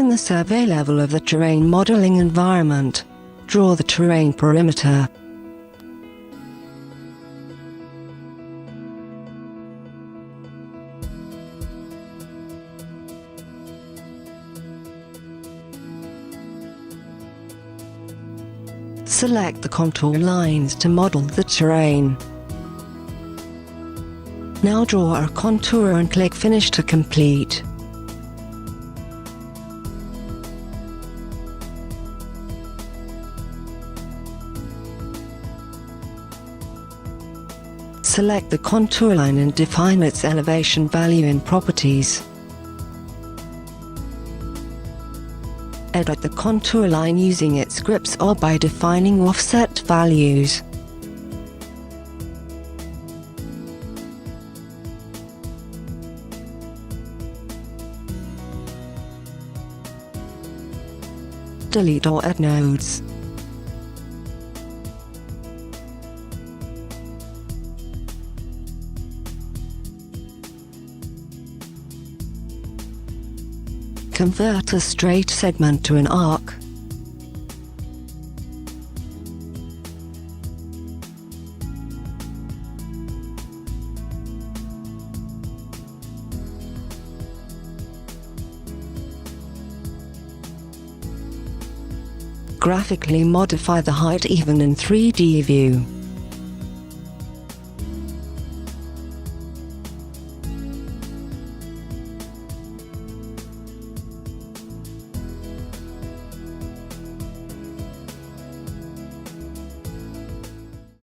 Define the survey level of the terrain modeling environment. Draw the terrain perimeter. Select the contour lines to model the terrain. Now draw a contour and click Finish to complete. Select the contour line and define its elevation value in Properties. Edit the contour line using its scripts or by defining offset values. Delete or add nodes. Convert a straight segment to an arc. Graphically modify the height even in 3D view.